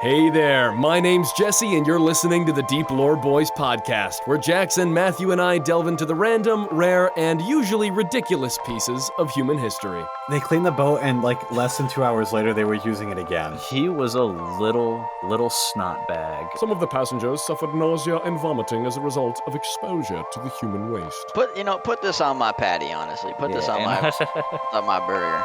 Hey there, my name's Jesse, and you're listening to the Deep Lore Boys podcast, where Jackson, Matthew, and I delve into the random, rare, and usually ridiculous pieces of human history. They cleaned the boat, and less than 2 hours later, they were using it again. He was a little snot bag. Some of the passengers suffered nausea and vomiting as a result of exposure to the human waste. Put this on my patty, honestly. Put this on my burger.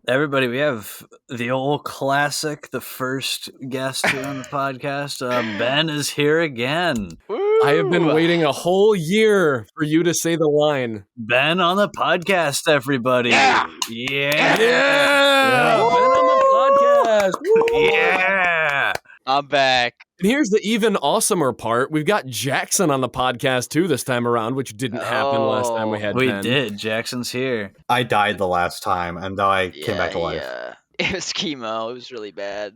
Everybody, we have the old classic, the first guest here on the podcast. Ben is here again. Woo! I have been waiting a whole year for you to say the line. Ben on the podcast, everybody. Yeah! Yeah! Ben on the podcast. Woo! Yeah! I'm back. And here's the even awesomer part. We've got Jackson on the podcast, too, this time around, which didn't happen last time we had We Ben. did. Jackson's here. I died the last time, and now I came back to life. Yeah. It was chemo. It was really bad.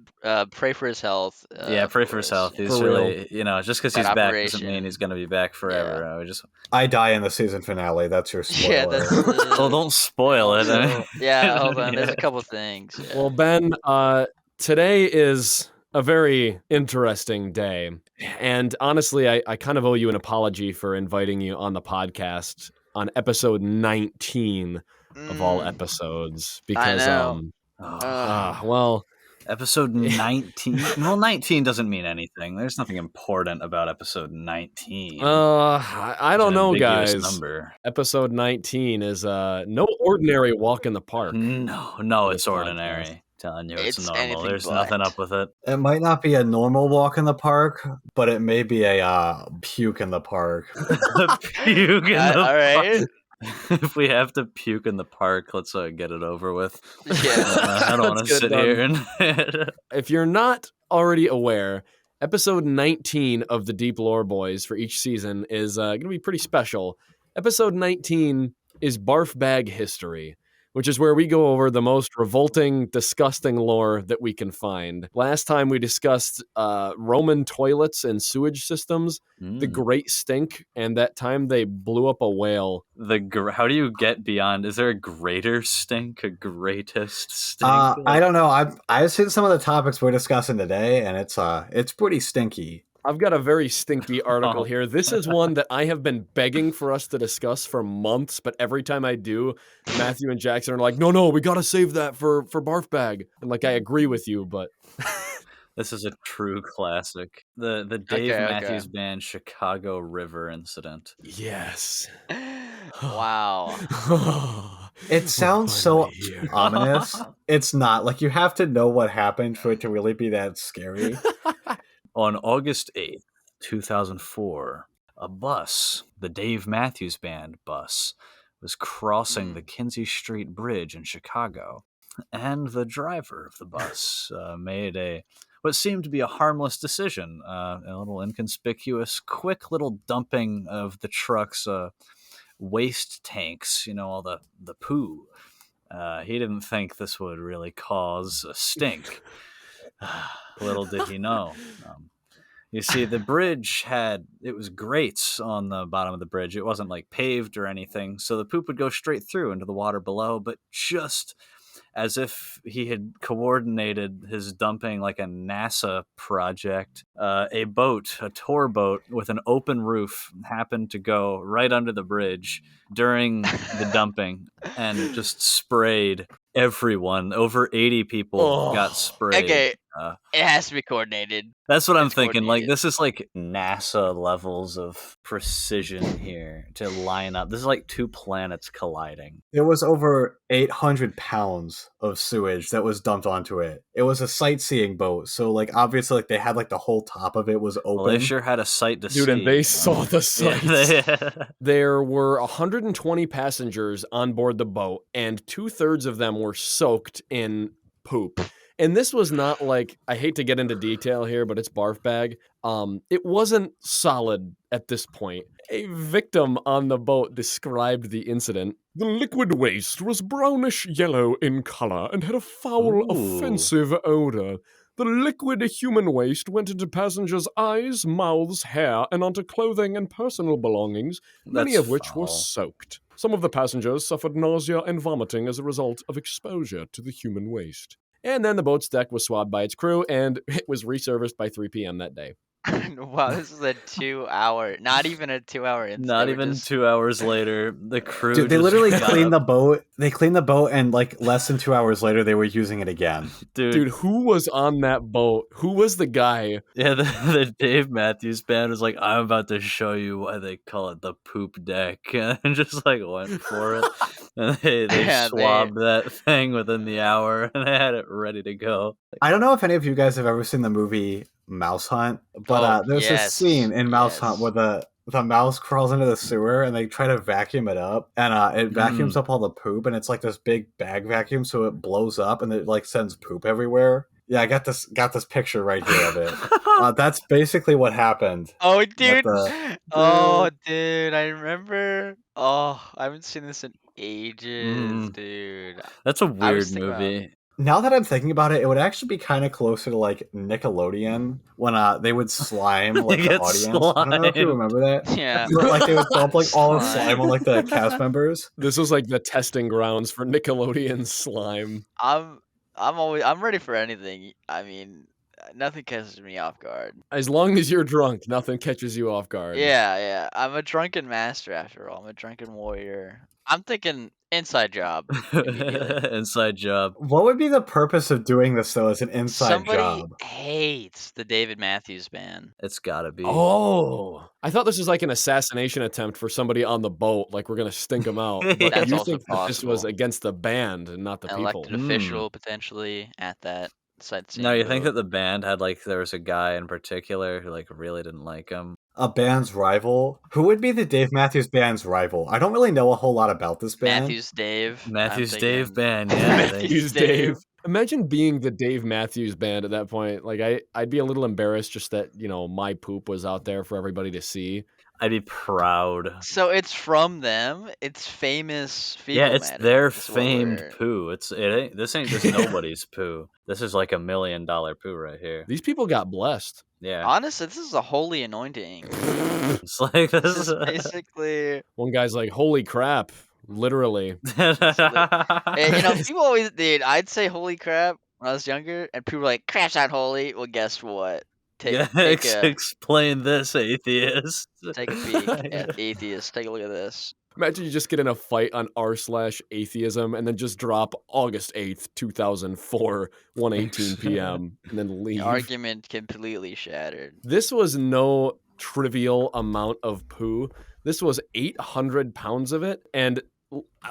Pray for his health. Pray for his health. He's For really, just because he's That back doesn't operation. mean he's going to be back forever. I die in the season finale. That's your spoiler. Yeah, that's Well, don't spoil it. Yeah, hold on. There's a couple things. Yeah. Well, Ben, today is a very interesting day. And honestly, I kind of owe you an apology for inviting you on the podcast on episode 19 of all episodes. Because, know. well, Episode 19? Well, 19 doesn't mean anything. There's nothing important about episode 19. I don't know, guys. Number. Episode 19 is no ordinary walk in the park. No, it's This ordinary. podcast. Telling you It's it's normal. anything There's but. nothing up with it. It might not be a normal walk in the park, but it may be a puke in the park. Puke in the All right. If we have to puke in the park, let's get it over with. Yeah. I don't want Let's to get it sit here and If you're not already aware, episode 19 of the Deep Lore Boys for each season is going to be pretty special. Episode 19 is Barf Bag History, which is where we go over the most revolting, disgusting lore that we can find. Last time we discussed Roman toilets and sewage systems, the Great Stink, and that time they blew up a whale. How do you get beyond? Is there a greater stink? A greatest stink? I don't know. I've seen some of the topics we're discussing today, and it's pretty stinky. I've got a very stinky article here. This is one that I have been begging for us to discuss for months, but every time I do, Matthew and Jackson are like, no, we got to save that for Barf Bag. And I agree with you, but... This is a true classic. The Dave Matthews Band Chicago River incident. Yes. Wow. It sounds so ominous. It's not. You have to know what happened for it to really be that scary. On August 8th, 2004, a bus, the Dave Matthews Band bus, was crossing the Kinsey Street Bridge in Chicago, and the driver of the bus made what seemed to be a harmless decision, a little inconspicuous, quick little dumping of the truck's waste tanks, all the poo. He didn't think this would really cause a stink. Little did he know. You see, the bridge it was grates on the bottom of the bridge. It wasn't paved or anything, so the poop would go straight through into the water below, but just as if he had coordinated his dumping like a NASA project, a tour boat with an open roof happened to go right under the bridge during the dumping and just sprayed everyone. Over 80 people got sprayed. Okay. It has to be coordinated. That's what I'm thinking. coordinated. This is NASA levels of precision here to line up. This is like two planets colliding. There was over 800 pounds of sewage that was dumped onto it. It was a sightseeing boat, so obviously they had the whole top of it was open. Well, they sure had a sight to see. Dude, and they saw the sights. Yeah. There were 120 passengers on board the boat, and 2/3 of them were soaked in poop. And this was not I hate to get into detail here, but it's Barf Bag. It wasn't solid at this point. A victim on the boat described the incident. The liquid waste was brownish yellow in color and had a foul, offensive odor. The liquid human waste went into passengers' eyes, mouths, hair, and onto clothing and personal belongings, many That's of which were foul. soaked. Some of the passengers suffered nausea and vomiting as a result of exposure to the human waste. And then the boat's deck was swabbed by its crew, and it was resurfaced by 3 p.m. that day. Wow, this is a 2 hour, not even a 2 hour incident. Not even 2 hours later, the crew Dude, they just literally got cleaned up. the boat. They cleaned the boat, and like less than 2 hours later, they were using it again. Dude, who was on that boat? Who was the guy? Yeah, the Dave Matthews Band was like, I'm about to show you why they call it the poop deck, and just like went for it. And they Yeah, swabbed that thing within the hour, and they had it ready to go. I don't know if any of you guys have ever seen the movie Mouse Hunt, but there's this scene in Mouse Hunt where the mouse crawls into the sewer and they try to vacuum it up, and it vacuums up all the poop, and it's like this big bag vacuum, so it blows up and it like sends poop everywhere. Yeah, I got this picture right here of it. That's basically what happened. Oh, dude. Oh, dude, I remember. Oh, I haven't seen this in ages, dude. That's a weird movie. Now that I'm thinking about it, it would actually be kind of closer to like Nickelodeon when they would slime like the audience. I don't know if you remember that. Yeah. Like they would dump like all the slime on like the cast members. This was like the testing grounds for Nickelodeon slime. I'm ready for anything. I mean, nothing catches me off guard. As long as you're drunk, nothing catches you off guard. Yeah. I'm a drunken master after all. I'm a drunken warrior. I'm thinking inside job. Inside job. What would be the purpose of doing this though as an inside Somebody job? hates the David Matthews Band. It's gotta be. Oh, I thought this was like an assassination attempt for somebody on the boat. Like we're gonna stink them out. But That's you also think that this was possible. against the band and not the An people? elected official potentially at that sightseeing. No, you think that the band had like there was a guy in particular who like really didn't like him? A band's rival? Who would be the Dave Matthews Band's rival? I don't really know a whole lot about this band. Matthews Dave. Matthews Dave Band, yeah. Matthews Dave. Imagine being the Dave Matthews Band at that point. Like I'd be a little embarrassed just that, my poop was out there for everybody to see. I'd be proud. So it's from them. It's famous fecal Yeah, it's matter. their That's what famed poo. This ain't just nobody's poo. This is like $1 million poo right here. These people got blessed. Yeah. Honestly, this is a holy anointing. It's like This is basically. One guy's like, "Holy crap!" Literally. And, people always did. I'd say "holy crap" when I was younger, and people were like, "Crash out holy." Well, guess what? Explain this, atheist. Take a peek at atheist. Take a look at this. Imagine you just get in a fight on r/atheism and then just drop August 8th, 2004, 1:18 p.m. and then leave. The argument completely shattered. This was no trivial amount of poo. This was 800 pounds of it. And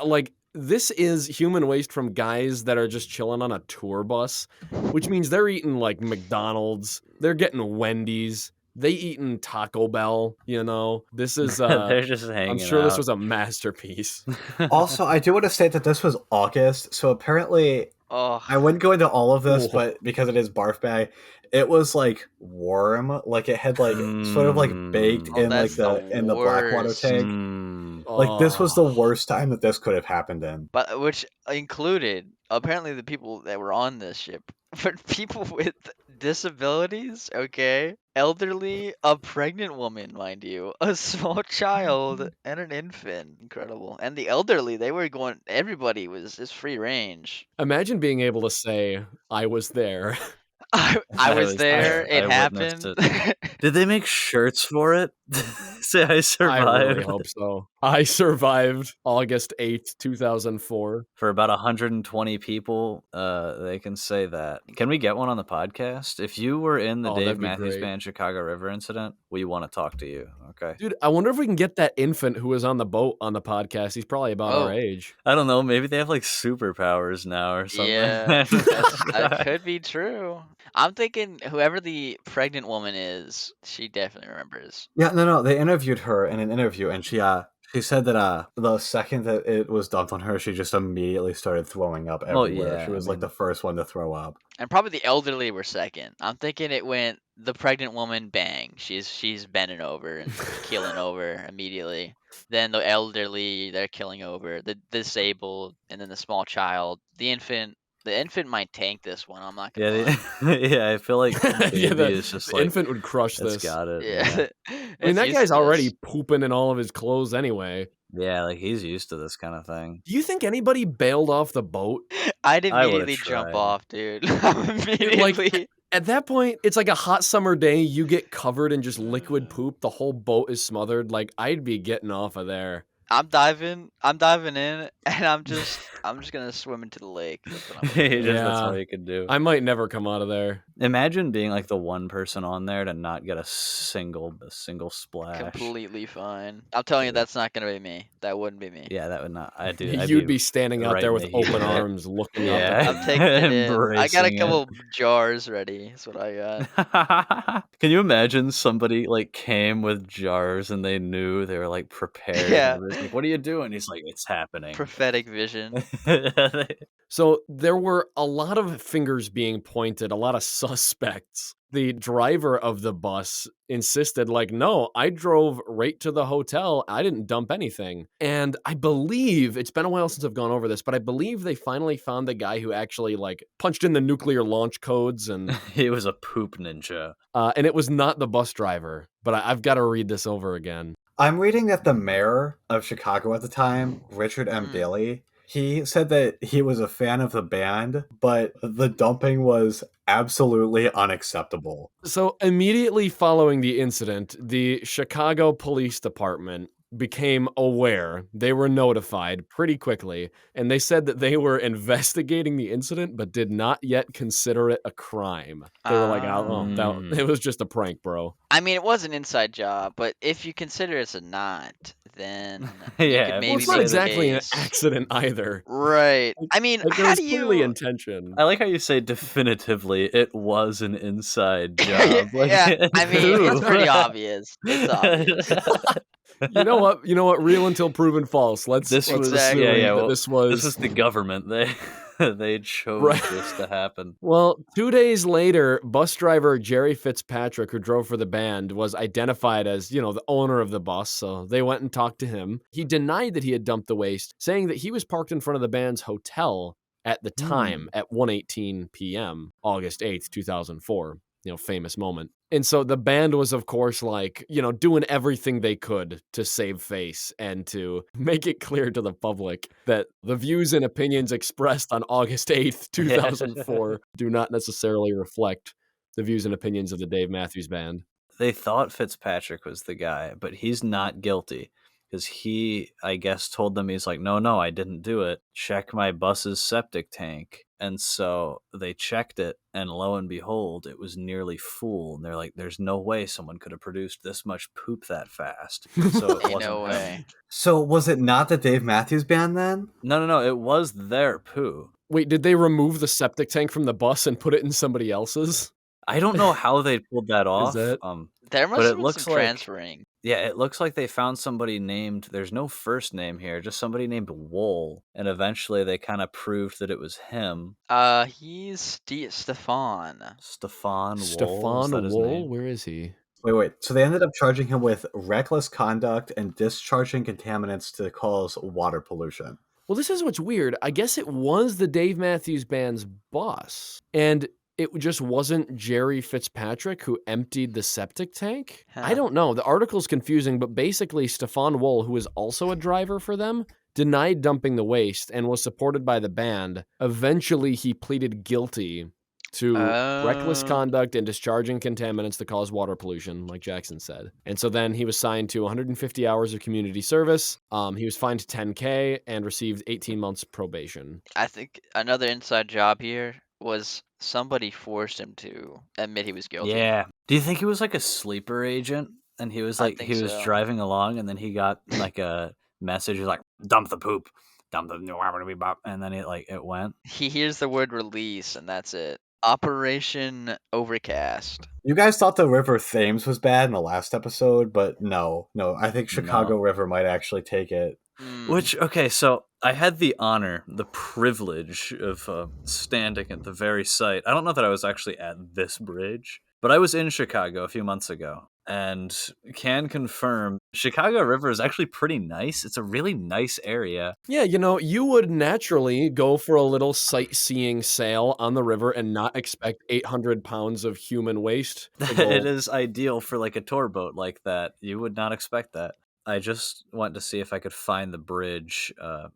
like, this is human waste from guys that are just chilling on a tour bus, which means they're eating like McDonald's. They're getting Wendy's. They eating Taco Bell, This is they're just hanging I'm sure out. this was a masterpiece. Also, I do want to state that this was August, so apparently I wouldn't go into all of this, but because it is barf bag, it was like warm, like it had like sort of like baked in like the Blackwater tank. Like this was the worst time that this could have happened in. But which included apparently the people that were on this ship, but people with disabilities, okay, elderly, a pregnant woman, mind you, a small child, and an infant. Incredible. And the elderly, they were going. Everybody was just free range. Imagine being able to say, "I was there." I was there. It happened. Did they make shirts for it? Say I survived. I really hope so. I survived August 8th, 2004. For about 120 people, they can say that. Can we get one on the podcast? If you were in the Dave Matthews Band Chicago River incident, we want to talk to you, okay? Dude, I wonder if we can get that infant who was on the boat on the podcast. He's probably about our age. I don't know. Maybe they have like superpowers now or something. Yeah, that could be true. I'm thinking whoever the pregnant woman is, she definitely remembers. Yeah, no. They interviewed her in an interview, and she said that the second that it was dumped on her, she just immediately started throwing up everywhere. Yeah, she was like the first one to throw up. And probably the elderly were second. I'm thinking it went the pregnant woman, bang, she's bending over and keeling over immediately. Then the elderly, they're killing over. The disabled, and then the small child. The infant, The infant might tank this one. I'm not gonna lie. Yeah, I feel like Yeah, baby is just the like infant would crush it's this. got it. Yeah, I mean, it's that used guy's to already this. pooping in all of his clothes anyway. Yeah, like he's used to this kind of thing. Do you think anybody bailed off the boat? I'd I would've immediately jump tried. off, dude. Like, Immediately. at that point, it's like a hot summer day. You get covered in just liquid poop. The whole boat is smothered. Like, I'd be getting off of there. I'm diving in, and I'm just gonna swim into the lake. That's what I'm gonna do. That's all Yeah. you could do. I might never come out of there. Imagine being like the one person on there to not get a single splash. Completely fine. I'm telling you, that's not gonna be me. That wouldn't be me. Yeah, that would not. I'd You'd be standing out right there in with the heat open of it. arms, looking up. Yeah. I'm taking it in. I got a Embracing couple jars ready. That's what I got. Can you imagine somebody like came with jars and they knew they were like prepared? Yeah. And it's like, what are you doing? He's like, it's happening. Prophetic vision. So there were a lot of fingers being pointed, a lot of suspects. The driver of the bus insisted, like, no, I drove right to the hotel. I didn't dump anything. And I believe, it's been a while since I've gone over this, but I believe they finally found the guy who actually, like, punched in the nuclear launch codes. And he was a poop ninja. And it was not the bus driver. But I've got to read this over again. I'm reading that the mayor of Chicago at the time, Richard M. Daley, he said that he was a fan of the band, but the dumping was absolutely unacceptable. So immediately following the incident, the Chicago Police Department became aware. They were notified pretty quickly, and they said that they were investigating the incident but did not yet consider it a crime. They were like, it was just a prank, bro. I mean, it was an inside job, but if you consider it's a not, then Yeah, you could well, maybe It's not make exactly a an case. accident either. Right. I mean, Like, there how was do clearly you? intention. I like how you say definitively it was an inside job. Like, Yeah, I mean, it's who? pretty obvious. It's obvious. You know what? Real until proven false. Let's was Exactly. assume that this was the government. They chose this to happen. Well, 2 days later, bus driver Jerry Fitzpatrick, who drove for the band, was identified as, the owner of the bus, so they went and talked to him. He denied that he had dumped the waste, saying that he was parked in front of the band's hotel at the time at 1:18 p.m., August 8th, 2004. Famous moment. And so the band was, of course, like, doing everything they could to save face and to make it clear to the public that the views and opinions expressed on August 8th, 2004 do not necessarily reflect the views and opinions of the Dave Matthews Band. They thought Fitzpatrick was the guy, but he's not guilty. Because he, I guess, told them, he's like, no, I didn't do it. Check my bus's septic tank. And so they checked it, and lo and behold, it was nearly full. And they're like, there's no way someone could have produced this much poop that fast. So it wasn't no him. way. So was it not the Dave Matthews Band then? No, it was their poo. Wait, did they remove the septic tank from the bus and put it in somebody else's? I don't know how they pulled that off. Is that... There must but have it been looks some like transferring. Yeah, it looks like they found somebody named, there's no first name here, just somebody named Wool, and eventually they kind of proved that it was him. He's Stefan. Stefan Wool. Stefan Wool? Where is he? Wait. So they ended up charging him with reckless conduct and discharging contaminants to cause water pollution. Well, this is what's weird. I guess it was the Dave Matthews Band's bus, and it just wasn't Jerry Fitzpatrick who emptied the septic tank? Huh. I don't know. The article's confusing, but basically Stefan Wool, who is also a driver for them, denied dumping the waste and was supported by the band. Eventually, he pleaded guilty to reckless conduct and discharging contaminants to cause water pollution, like Jackson said. And so then he was signed to 150 hours of community service. He was fined $10K and received 18 months probation. I think another inside job here was somebody forced him to admit he was guilty. Yeah. Do you think he was like a sleeper agent? And he was like, he was driving along and then he got like a message, like, dump the poop. Dump the, and then it went. He hears the word release and that's it. Operation Overcast. You guys thought the River Thames was bad in the last episode, but no. I think Chicago River might actually take it. Which, okay, so I had the honor, the privilege of standing at the very site. I don't know that I was actually at this bridge, but I was in Chicago a few months ago. and can confirm Chicago River is actually pretty nice. It's a really nice area. Yeah, you would naturally go for a little sightseeing sail on the river and not expect 800 pounds of human waste. It is ideal for like a tour boat like that. You would not expect that. I just went to see if I could find the bridge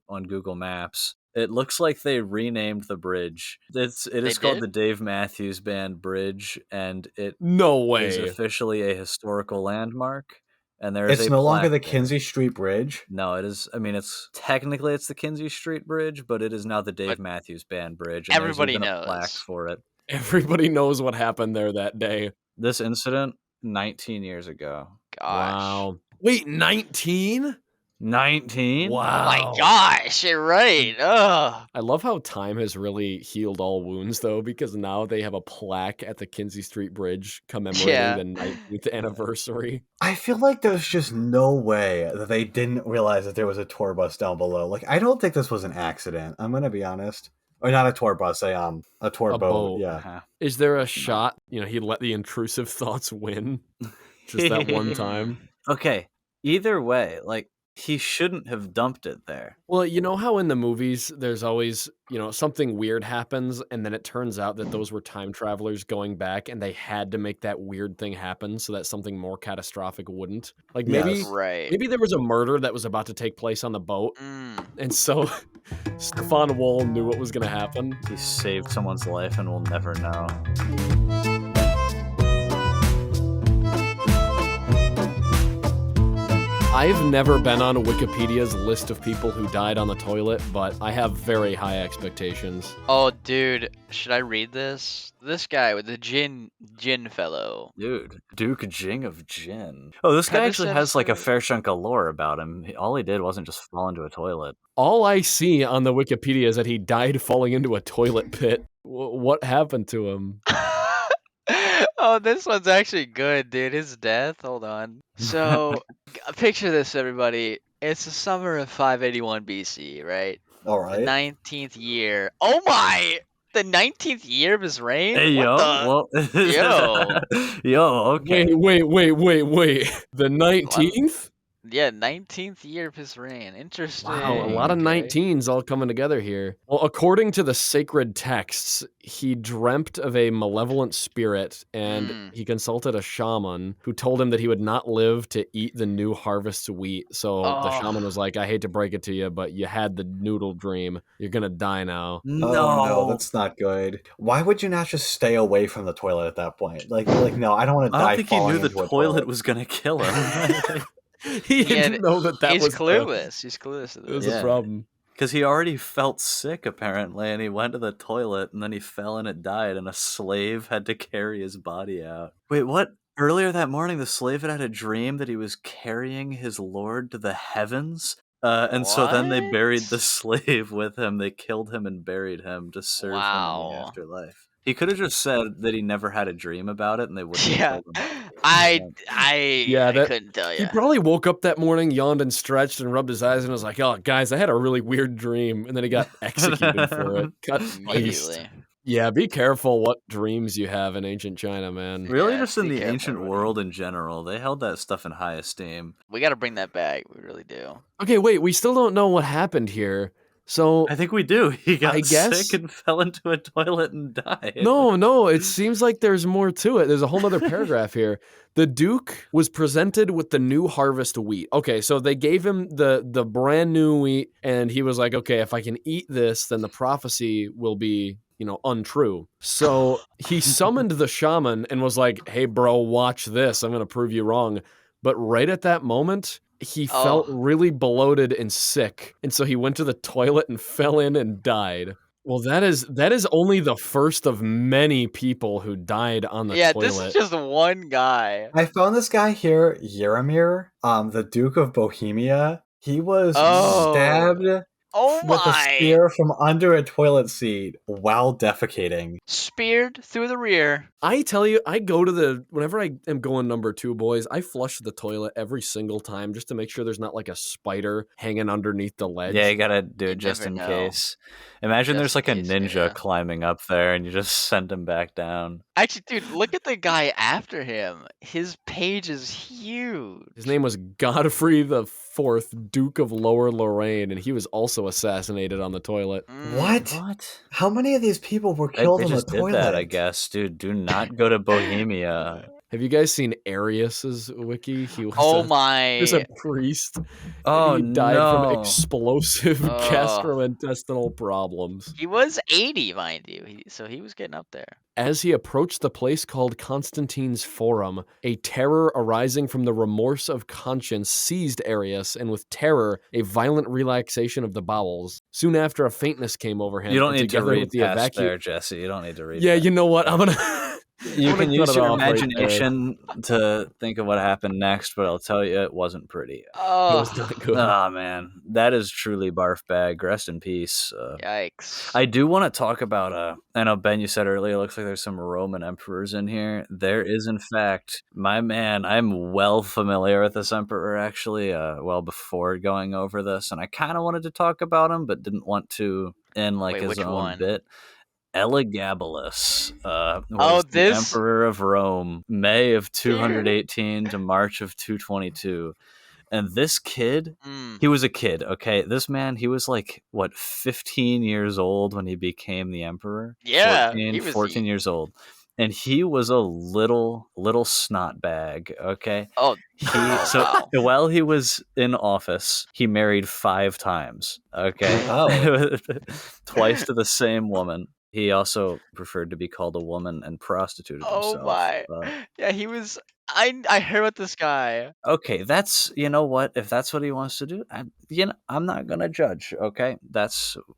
on Google Maps. It looks like they renamed the bridge. It is called the Dave Matthews Band Bridge, and it is officially a historical landmark. And there is it's no longer the Kinsey Street Bridge. No, it is. I mean, it's the Kinsey Street Bridge, but it is now the Dave Matthews Band Bridge. And everybody knows a plaque for it. Everybody knows what happened there that day. This incident, 19 years ago. Gosh. Wow. Wait, 19? 19? Wow. Oh my gosh, you're right. Ugh. I love how time has really healed all wounds, though, because now they have a plaque at the Kinsey Street Bridge commemorating the 19th anniversary. I feel like there's just no way that they didn't realize that there was a tour bus down below. Like, I don't think this was an accident. I'm going to be honest. Or not a tour bus, a tour boat. Yeah. Uh-huh. Is there a shot, he let the intrusive thoughts win just that one time? Okay. Either way, like, he shouldn't have dumped it there. Well, you know how in the movies there's always, something weird happens and then it turns out that those were time travelers going back and they had to make that weird thing happen so that something more catastrophic wouldn't. Like maybe there was a murder that was about to take place on the boat. And so Stefan Wohl knew what was going to happen. He saved someone's life and we'll never know. I've never been on Wikipedia's list of people who died on the toilet, but I have very high expectations. Oh, dude, should I read this? This guy with the Jin fellow. Dude, Duke Jing of Jin. Oh, this guy actually has like a fair chunk of lore about him. All he did wasn't just fall into a toilet. All I see on the Wikipedia is that he died falling into a toilet pit. What happened to him? Oh, this one's actually good, dude. His death. Hold on. So, picture this, everybody. It's the summer of 581 BC, right? All right. The 19th year. Oh my! The 19th year of his reign? Hey, what Yo, okay. Wait. The 19th? Yeah, 19th year of his reign. Interesting. Wow, a lot of 19s all coming together here. Well, according to the sacred texts, he dreamt of a malevolent spirit, and he consulted a shaman who told him that he would not live to eat the new harvest's wheat. So the shaman was like, I hate to break it to you, but you had the noodle dream. You're gonna die now. No, that's not good. Why would you not just stay away from the toilet at that point? Like no, I don't want to die. I don't think he knew the toilet was gonna kill him. He didn't know that was clueless. He's clueless to this. It was a problem. Because he already felt sick, apparently, and he went to the toilet, and then he fell and it died, and a slave had to carry his body out. Wait, what? Earlier that morning, the slave had a dream that he was carrying his lord to the heavens? And so then they buried the slave with him. They killed him and buried him to serve him in the afterlife. He could have just said that he never had a dream about it, and they wouldn't have told him. I couldn't tell you. He probably woke up that morning, yawned and stretched, and rubbed his eyes, and was like, "Oh, guys, I had a really weird dream," and then he got executed for it. Cut immediately. Yeah, be careful what dreams you have in ancient China, man. Really, just in the ancient world in general, they held that stuff in high esteem. We got to bring that back. We really do. Okay, wait, we still don't know what happened here. So I think we do. He got sick and fell into a toilet and died. No, it seems like there's more to it. There's a whole other paragraph here. The Duke was presented with the new harvest wheat. Okay, so they gave him the brand new wheat, and he was like, okay, if I can eat this, then the prophecy will be, untrue. So he summoned the shaman and was like, hey, bro, watch this. I'm going to prove you wrong. But right at that moment, he felt really bloated and sick. And so he went to the toilet and fell in and died. Well, that is only the first of many people who died on the toilet. Yeah, this is just one guy. I found this guy here, Yaramir, the Duke of Bohemia. He was stabbed Oh with a my! spear from under a toilet seat while defecating. Speared through the rear. I tell you, whenever I am going number 2, boys, I flush the toilet every single time just to make sure there's not like a spider hanging underneath the ledge. Yeah, you gotta do You it just never in know. case. Imagine there's Just in like a case, ninja yeah. climbing up there and you just send him back down. Actually, dude, look at the guy after him. His page is huge. His name was Godfrey the Fourth, Duke of Lower Lorraine, and he was also assassinated on the toilet. What? What? How many of these people were killed They on the just toilet? did that, I guess, dude. Do not go to Bohemia. Have you guys seen Arius's wiki? He was Oh he was a my! priest. Oh and he died from no. explosive Oh. gastrointestinal problems. He was 80, mind you. So he was getting up there. As he approached the place called Constantine's Forum, a terror arising from the remorse of conscience seized Arius, and with terror, a violent relaxation of the bowels. Soon after, a faintness came over him. You don't and need to together read with the past there, Jesse. You don't need to read Yeah, that. you know what? I'm gonna. You I'm can gonna use cut it your off right there. imagination to think of what happened next, but I'll tell you, it wasn't pretty. It Oh, was not good. Oh man, that is truly barf bag. Rest in peace. yikes. I do want to talk about. I know Ben, you said earlier. It looks like there's some Roman emperors in here. There is, in fact, my man. I'm well familiar with this emperor, actually. Well before going over this, and I kind of wanted to talk about him, but didn't want to in like Wait, his which own one? bit. Elagabalus was the this? emperor of Rome, May of 218 to March of 222. And this kid, he was a kid, okay? This man, he was like, what, 15 years old when he became the emperor? Yeah, 14, he was 14 years old. And he was a little snot bag, okay? Oh, So wow. while he was in office, he married 5 times, okay? Oh. Twice to the same woman. He also preferred to be called a woman and prostituted Oh himself. my. Yeah, he was. I heard about this guy. Okay, that's, you know what? If that's what he wants to do, I'm not gonna judge. Okay,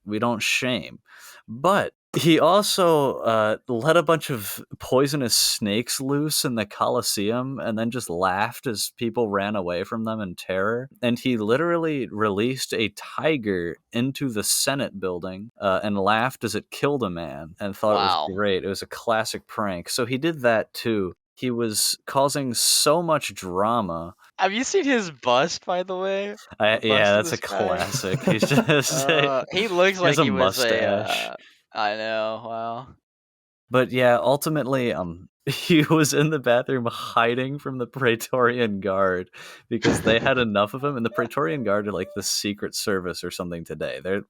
we don't shame, but he also let a bunch of poisonous snakes loose in the Colosseum, and then just laughed as people ran away from them in terror. And he literally released a tiger into the Senate building and laughed as it killed a man, and thought it was great. It was a classic prank. So he did that too. He was causing so much drama. Have you seen his bust, by the way? Yeah, that's a classic. He's just he looks like he was mustache. I know. Wow. But yeah, ultimately, he was in the bathroom hiding from the Praetorian Guard because they had enough of him. And the Praetorian Guard are like the Secret Service or something today. They're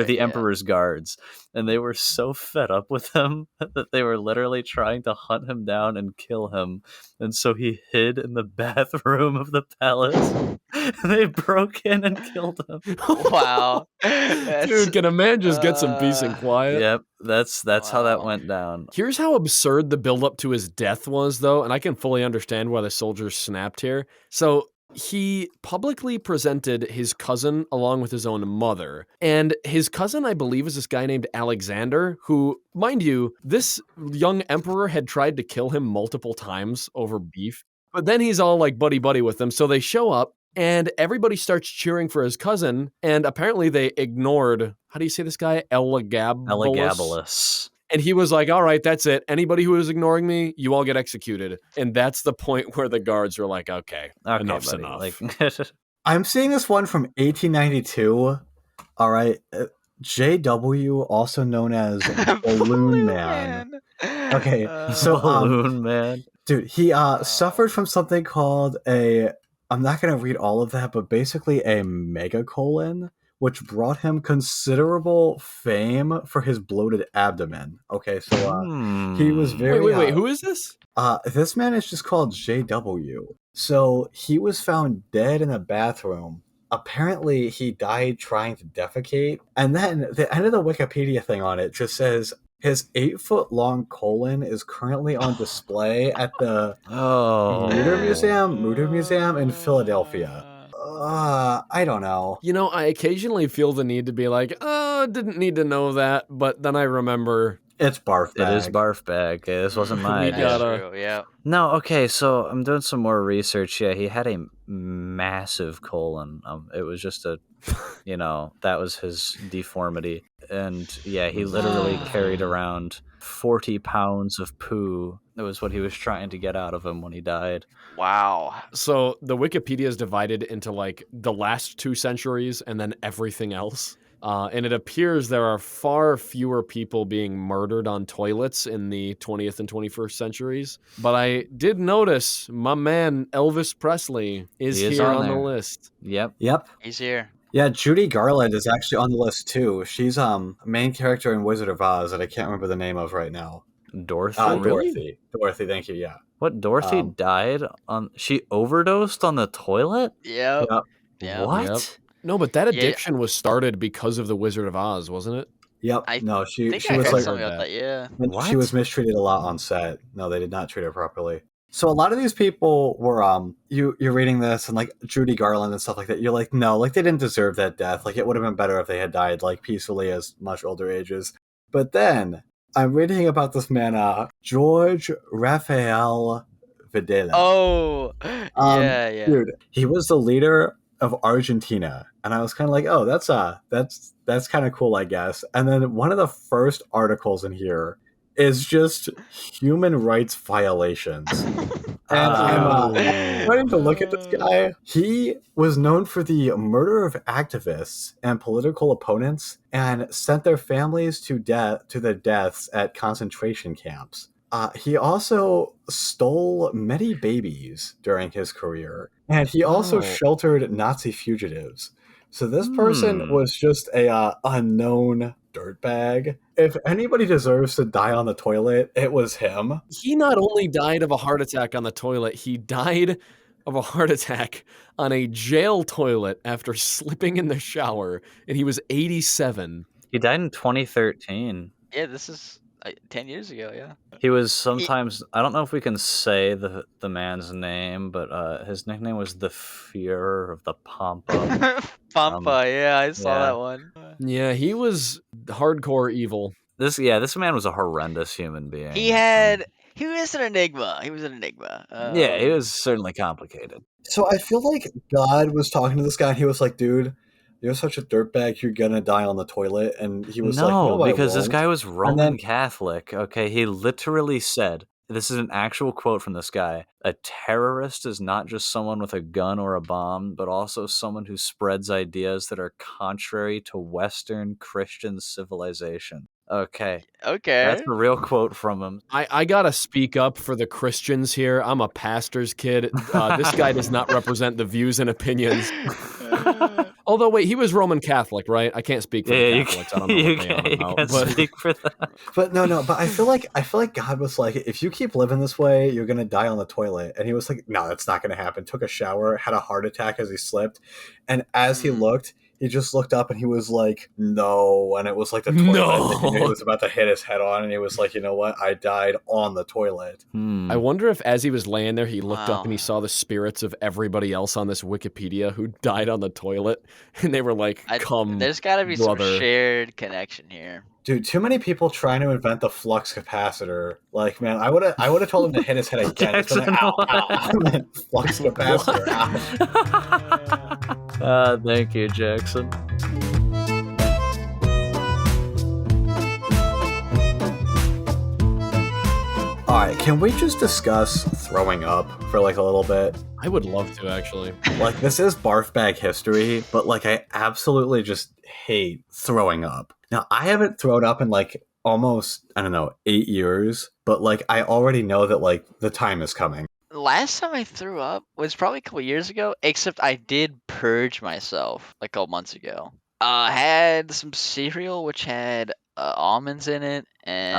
the Emperor's guards. And they were so fed up with him that they were literally trying to hunt him down and kill him. And so he hid in the bathroom of the palace. And they broke in and killed him. Wow. Dude, can a man just get some peace and quiet? Yep, that's how that went down. Here's how absurd the buildup to his death was, though, and I can fully understand why the soldiers snapped here. So he publicly presented his cousin along with his own mother. And his cousin, I believe, is this guy named Alexander, who, mind you, this young emperor had tried to kill him multiple times over beef. But then he's all like buddy-buddy with them, so they show up. And everybody starts cheering for his cousin, and apparently they ignored, how do you say this guy? Elagabalus. And he was like, all right, that's it. Anybody who is ignoring me, you all get executed. And that's the point where the guards were like, okay enough's buddy. enough. I'm seeing this one from 1892. All right. JW, also known as Balloon Man. Okay, so Balloon Man. Dude, he suffered from something called I'm not going to read all of that, but basically a megacolon, which brought him considerable fame for his bloated abdomen. Okay, so he was very... Wait, who is this? This man is just called JW. So he was found dead in a bathroom. Apparently, he died trying to defecate. And then the end of the Wikipedia thing on it just says, his 8-foot-long colon is currently on display at the Mutter Museum in Philadelphia. I don't know. You know, I occasionally feel the need to be like, oh, didn't need to know that. But then I remember It's barf bag. It is barf bag. Okay, this wasn't my We idea. gotta- True, yeah. No, okay, so I'm doing some more research. Yeah, he had a massive colon. It was just that was his deformity. And yeah, he literally carried around 40 pounds of poo. That was what he was trying to get out of him when he died. Wow. So the Wikipedia is divided into like the last 2 centuries and then everything else. And it appears there are far fewer people being murdered on toilets in the 20th and 21st centuries. But I did notice my man Elvis Presley is He is here on on the there. list. Yep. He's here. Yeah, Judy Garland is actually on the list too. She's a main character in Wizard of Oz that I can't remember the name of right now. Dorothy? Really? Dorothy, thank you, yeah. What, Dorothy died on... She overdosed on the toilet? Yep. Yep. Yep. What? Yep. No, but that Yeah. addiction was started because of the Wizard of Oz, wasn't it? Yep. I No, she I think I was heard like something about that, yeah. What? she was mistreated a lot on set. No, they did not treat her properly. So a lot of these people were you're reading this and like Judy Garland and stuff like that. You're like, no, like they didn't deserve that death. Like it would have been better if they had died like peacefully as much older ages. But then I'm reading about this man, George Raphael Videla. Oh, yeah. Dude, he was the leader of Argentina, and I was kind of like, oh, that's kind of cool, I guess. And then one of the first articles in here is just human rights violations. And I'm trying to look at this guy. He was known for the murder of activists and political opponents, and sent their families to their deaths at concentration camps. He also stole many babies during his career, and he also sheltered Nazi fugitives. So this person was just a known dirtbag. If anybody deserves to die on the toilet, it was him. He not only died of a heart attack on the toilet, he died of a heart attack on a jail toilet after slipping in the shower, and he was 87. He died in 2013. Yeah, this is 10 years ago, yeah. He was sometimes... I don't know if we can say the man's name, but his nickname was the Fuhrer of the Pampa. Pampa, yeah, I saw that one. Yeah, he was hardcore evil. This man was a horrendous human being. He was an enigma. He was certainly complicated. So I feel like God was talking to this guy, and he was like, dude, you're such a dirtbag, you're gonna die on the toilet. And he was like, no, because I this won't. guy was Roman Catholic. Okay, he literally said, this is an actual quote from this guy, a terrorist is not just someone with a gun or a bomb, but also someone who spreads ideas that are contrary to Western Christian civilization. Okay. That's a real quote from him. I gotta speak up for the Christians here. I'm a pastor's kid. This guy does not represent the views and opinions. Although, wait, he was Roman Catholic, right? I can't speak for the Catholics. I don't know what they are about. You can't speak for that. But no. But I feel like God was like, if you keep living this way, you're gonna die on the toilet. And he was like, no, that's not gonna happen. Took a shower, had a heart attack as he slipped, and as he looked, he just looked up and he was like, no. And it was like the toilet that he was about to hit his head on. And he was like, you know what? I died on the toilet. I wonder if as he was laying there, he looked up and he saw the spirits of everybody else on this Wikipedia who died on the toilet. And they were like, come, there's got to be brother. some shared connection here. Dude, too many people trying to invent the flux capacitor. Like, man, I would have told him to hit his head again. Just like, ow. Flux capacitor. Ow. Thank you, Jackson. All right, can we just discuss throwing up for like a little bit? I would love to, actually. Like, this is barf bag history, but like I absolutely just hate throwing up. Now, I haven't thrown up in like almost, 8 years, but like I already know that like the time is coming. Last time I threw up was probably a couple years ago, except I did purge myself like a couple months ago. I had some cereal which had almonds in it, and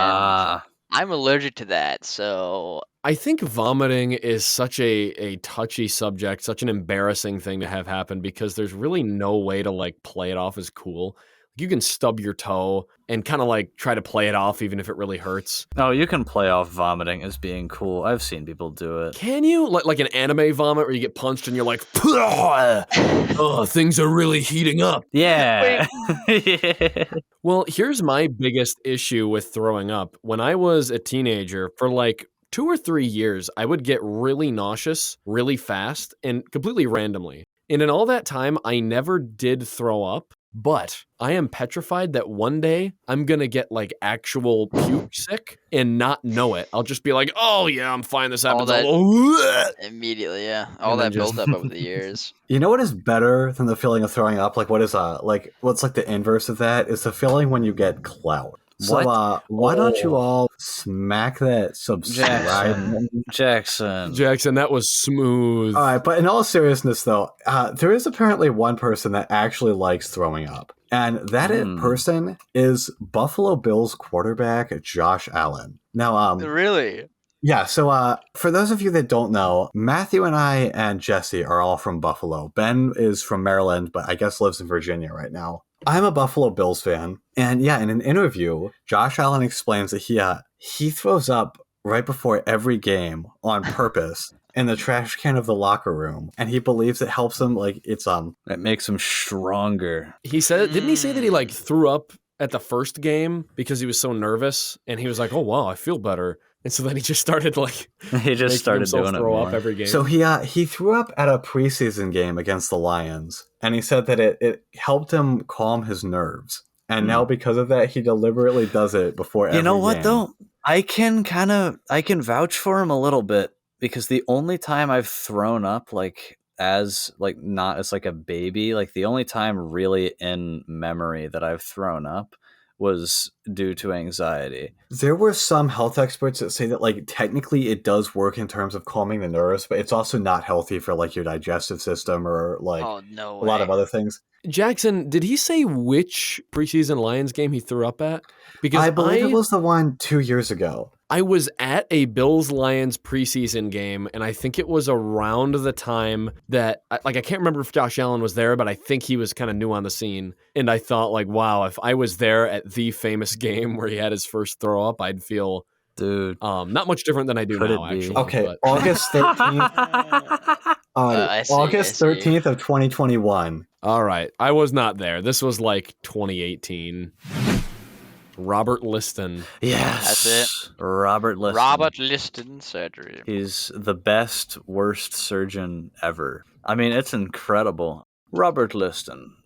I'm allergic to that, so... I think vomiting is such a touchy subject, such an embarrassing thing to have happen, because there's really no way to like play it off as cool. You can stub your toe and kind of like try to play it off even if it really hurts. Oh, you can play off vomiting as being cool. I've seen people do it. Can you? Like an anime vomit where you get punched and you're like, oh, things are really heating up. Yeah. Yeah. Well, here's my biggest issue with throwing up. When I was a teenager, for like 2 or 3 years, I would get really nauseous really fast and completely randomly. And in all that time, I never did throw up, but I am petrified that one day I'm going to get like actual puke sick and not know it. I'll just be like, oh yeah, I'm fine. This happens. Immediately, yeah. All that buildup over the years. You know what is better than the feeling of throwing up? Like, what's like the inverse of that? Is the feeling when you get clout. So, why don't you all smack that subscribe? Jackson, that was smooth. All right, but in all seriousness, though, there is apparently one person that actually likes throwing up. And that person is Buffalo Bills quarterback Josh Allen. Now, really? Yeah, so for those of you that don't know, Matthew and I and Jesse are all from Buffalo. Ben is from Maryland, but I guess lives in Virginia right now. I'm a Buffalo Bills fan, and yeah, in an interview, Josh Allen explains that he throws up right before every game on purpose in the trash can of the locker room, and he believes it helps him. Like it makes him stronger. He said, didn't he say that he like threw up at the first game because he was so nervous, and he was like, "Oh wow, I feel better." And so then he just started like started doing it more. Up every game. So he threw up at a preseason game against the Lions, and he said that it helped him calm his nerves. And now because of that, he deliberately does it before every game. You know what though? I can vouch for him a little bit, because the only time I've thrown up not as like a baby, like the only time really in memory that I've thrown up was due to anxiety. There were some health experts that say that like technically it does work in terms of calming the nerves, but it's also not healthy for like your digestive system or like a lot of other things. Jackson, did he say which preseason Lions game he threw up at? Because I believe it was the one 2 years ago. I was at a Bills-Lions preseason game, and I think it was around the time that, I can't remember if Josh Allen was there, but I think he was kind of new on the scene. And I thought, like, wow, if I was there at the famous game where he had his first throw-up, I'd feel, not much different than I do now, actually. Okay, but. August 13th. August 13th of 2021. All right, I was not there. This was like 2018. Robert Liston. Yes. That's it. Robert Liston. Robert Liston surgery. He's the best, worst surgeon ever. I mean, it's incredible. Robert Liston,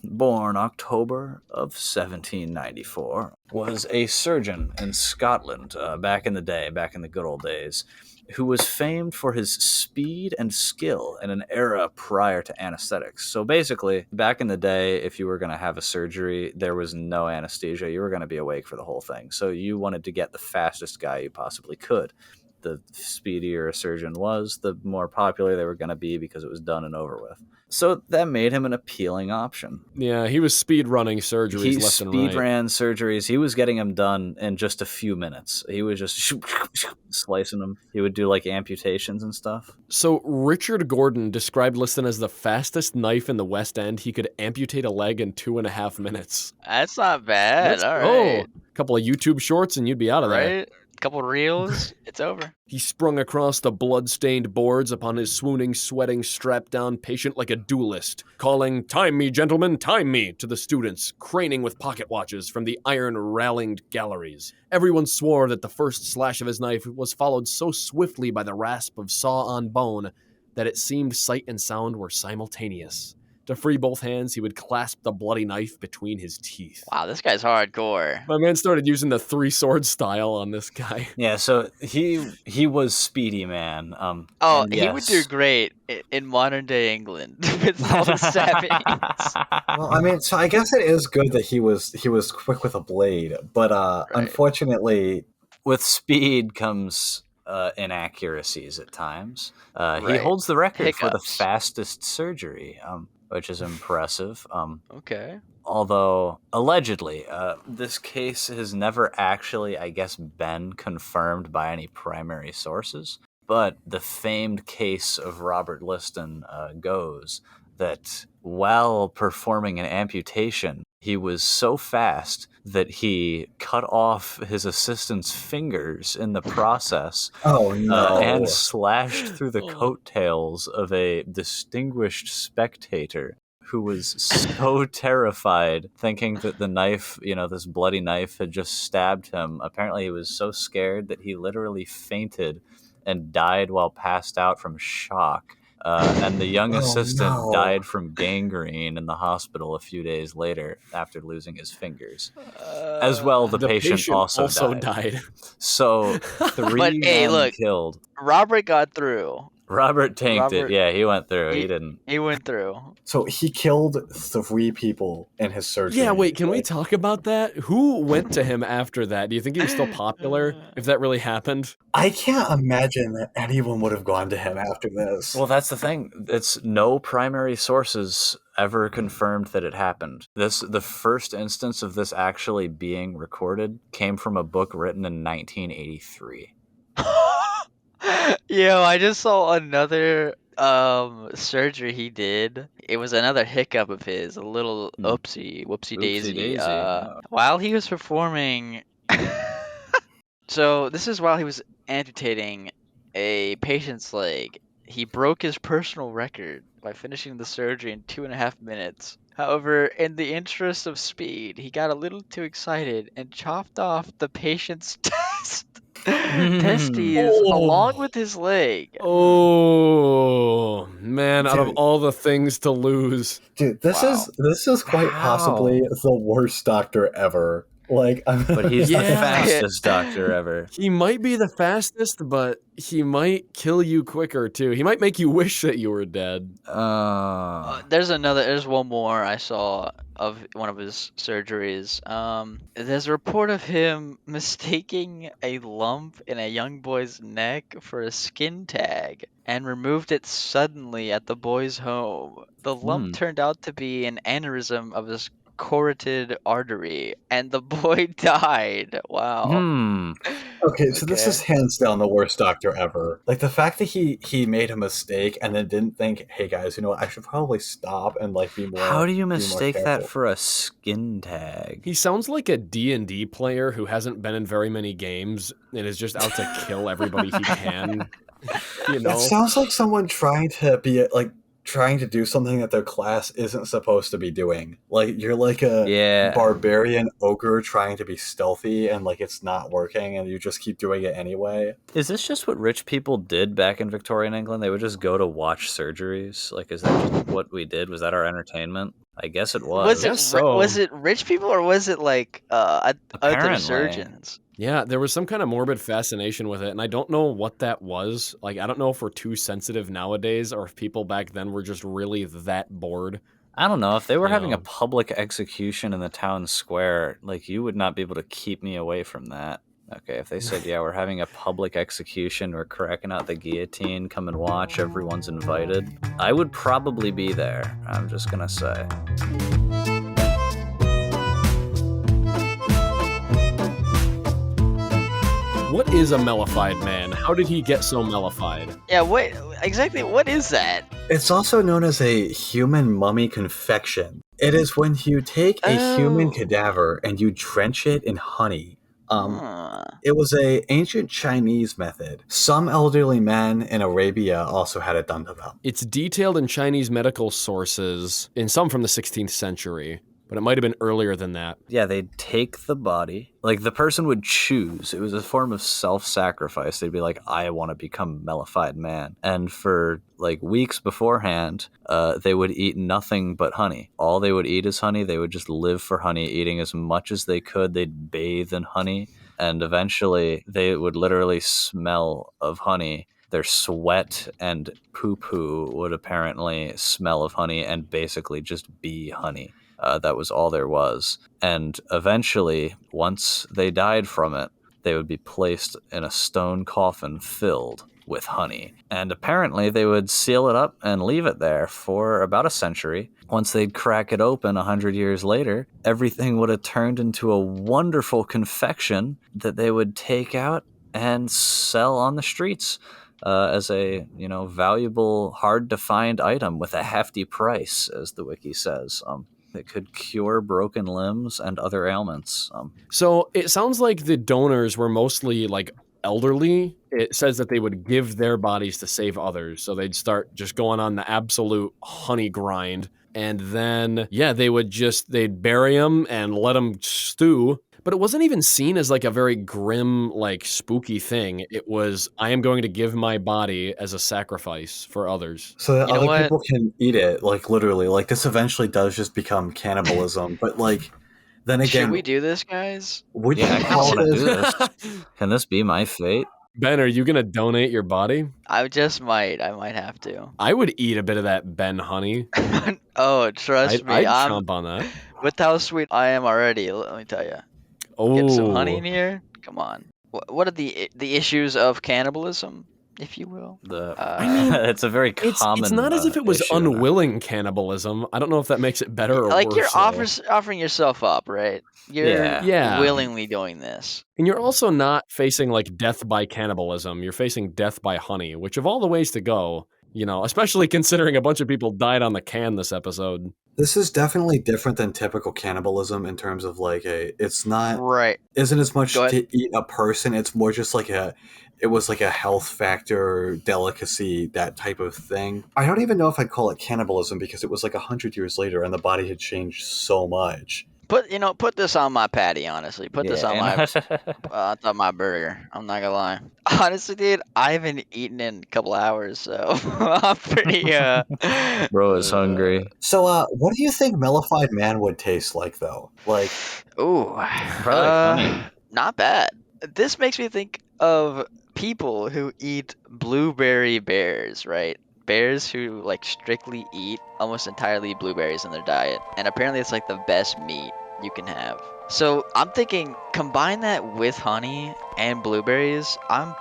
born October of 1794, was a surgeon in Scotland back in the good old days, who was famed for his speed and skill in an era prior to anesthetics. So basically, back in the day, if you were going to have a surgery, there was no anesthesia. You were going to be awake for the whole thing. So you wanted to get the fastest guy you possibly could. The speedier a surgeon was, the more popular they were going to be because it was done and over with. So that made him an appealing option. Yeah, he was speed running surgeries left and right. He speed ran surgeries. He was getting them done in just a few minutes. He was just slicing them. He would do like amputations and stuff. So Richard Gordon described Liston as the fastest knife in the West End. He could amputate a leg in 2.5 minutes. That's not bad. All right. A couple of YouTube shorts and you'd be out of there. Right? Couple reels, it's over. He sprung across the blood-stained boards upon his swooning, sweating, strapped-down patient like a duelist, calling, "Time me, gentlemen, time me," to the students, craning with pocket watches from the iron-railinged galleries. Everyone swore that the first slash of his knife was followed so swiftly by the rasp of saw on bone that it seemed sight and sound were simultaneous. To free both hands, he would clasp the bloody knife between his teeth. Wow, this guy's hardcore. My man started using the three-sword style on this guy. Yeah, so he was speedy, man. He would do great in modern-day England with all the stabbings. Well, I mean, so I guess it is good that he was quick with a blade, but unfortunately, with speed comes inaccuracies at times. He holds the record for the fastest surgery. Which is impressive. Okay. Although, allegedly, this case has never actually, I guess, been confirmed by any primary sources. But the famed case of Robert Liston goes that while performing an amputation He was so fast that he cut off his assistant's fingers in the process. Oh no! And slashed through the Oh. coattails of a distinguished spectator who was so terrified, thinking that the knife, this bloody knife, had just stabbed him. Apparently, he was so scared that he literally fainted and died while passed out from shock. And the young assistant died from gangrene in the hospital a few days later after losing his fingers. As well, the patient also died. So 3 men killed. Robert got through. Robert tanked it. Yeah, he went through. He didn't. He went through. So he killed 3 people in his surgery. Yeah, wait, can we talk about that? Who went to him after that? Do you think he was still popular if that really happened? I can't imagine that anyone would have gone to him after this. Well, that's the thing. It's no primary sources ever confirmed that it happened. The first instance of this actually being recorded came from a book written in 1983. Yo, I just saw another surgery he did. It was another hiccup of his, a little whoopsie daisy. While he was performing so this is while he was amputating a patient's leg. He broke his personal record by finishing the surgery in 2.5 minutes. However, in the interest of speed, he got a little too excited and chopped off the patient's testes along with his leg. Oh man, out of all the things to lose. Dude, this is quite possibly the worst doctor ever. But he's the fastest doctor ever. He might be the fastest, but he might kill you quicker too. He might make you wish that you were dead. There's one more I saw of one of his surgeries. There's a report of him mistaking a lump in a young boy's neck for a skin tag and removed it suddenly at the boy's home. The lump turned out to be an aneurysm of his carotid artery, and the boy died. Wow. Okay, so this is hands down the worst doctor ever. Like, the fact that he made a mistake and then didn't think, hey guys, you know what, I should probably stop and be more. How do you mistake that for a skin tag? He sounds like a D&D player who hasn't been in very many games and is just out to kill everybody he can. It sounds like someone trying to do something that their class isn't supposed to be doing. Like, you're like a barbarian ogre trying to be stealthy and it's not working and you just keep doing it anyway. Is this just what rich people did back in Victorian England? They would just go to watch surgeries? Is that just what we did? Was that our entertainment? I guess it was. Was it rich people or was it other surgeons? Yeah, there was some kind of morbid fascination with it, and I don't know what that was. I don't know if we're too sensitive nowadays or if people back then were just really that bored. I don't know. If they were having a public execution in the town square, you would not be able to keep me away from that. Okay, if they said, yeah, we're having a public execution, we're cracking out the guillotine, come and watch, everyone's invited, I would probably be there, I'm just gonna say. What is a mellified man? How did he get so mellified? Yeah, what is that? It's also known as a human mummy confection. It is when you take a human cadaver and you drench it in honey. It was an ancient Chinese method. Some elderly men in Arabia also had it done to them. It's detailed in Chinese medical sources, in some from the 16th century. But it might have been earlier than that. Yeah, they'd take the body. The person would choose. It was a form of self-sacrifice. They'd be like, I want to become a mellified man. And for, weeks beforehand, they would eat nothing but honey. All they would eat is honey. They would just live for honey, eating as much as they could. They'd bathe in honey. And eventually, they would literally smell of honey. Their sweat and poo-poo would apparently smell of honey and basically just be honey. That was all there was. And eventually, once they died from it, they would be placed in a stone coffin filled with honey. And apparently, they would seal it up and leave it there for about a century. Once they'd crack it open 100 years later, everything would have turned into a wonderful confection that they would take out and sell on the streets as a valuable, hard-to-find item with a hefty price, as the wiki says. It could cure broken limbs and other ailments. So it sounds like the donors were mostly like elderly. It says that they would give their bodies to save others. So they'd start just going on the absolute honey grind. And then, yeah, they'd bury them and let them stew. But it wasn't even seen as like a very grim, like spooky thing. It was, I am going to give my body as a sacrifice for others. So that other people can eat it, like literally. Like this eventually does just become cannibalism. But like, then again, should we do this, guys? Would Yeah, you I call want to do this? this. Can this be my fate? Ben, are you going to donate your body? I might have to. I would eat a bit of that Ben honey. Oh, trust me. I'd chomp on that. With how sweet I am already, let me tell you. Oh, Get some honey in here? Come on. What are the issues of cannibalism, if you will? It's a very common. It's not as if it was issue. unwilling cannibalism. I don't know if that makes it better or like worse. You're offering yourself up, right? You're Yeah. willingly doing this. And you're also not facing like death by cannibalism. You're facing death by honey, which of all the ways to go, you know, especially considering a bunch of people died on the can this episode. This is definitely different than typical cannibalism in terms of like it's not right. Isn't as much to eat a person. It's more just like it was like a health factor, delicacy, that type of thing. I don't even know if I'd call it cannibalism because it was like 100 years later and the body had changed so much. Put this on my patty, honestly. Put this on my on top of my burger. I'm not gonna lie. Honestly, dude, I haven't eaten in a couple hours, so I'm pretty Bro is hungry. So what do you think mellified man would taste like though? Like ooh, probably funny. Not bad. This makes me think of people who eat blueberry bears, right? Bears who like strictly eat almost entirely blueberries in their diet, and apparently it's like the best meat you can have. So I'm thinking combine that with honey and blueberries. I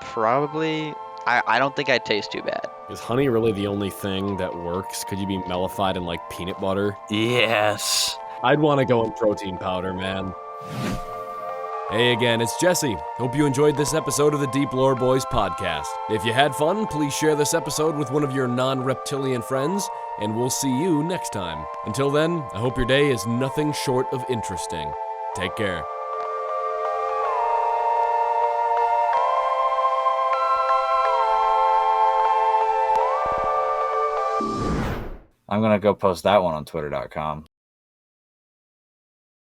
don't think I'd taste too bad. Is honey really the only thing that works? Could you be mellified in like peanut butter? Yes. I'd want to go in protein powder, man. Hey again, it's Jesse. Hope you enjoyed this episode of the Deep Lore Boys podcast. If you had fun, please share this episode with one of your non-reptilian friends, and we'll see you next time. Until then, I hope your day is nothing short of interesting. Take care. I'm going to go post that one on twitter.com.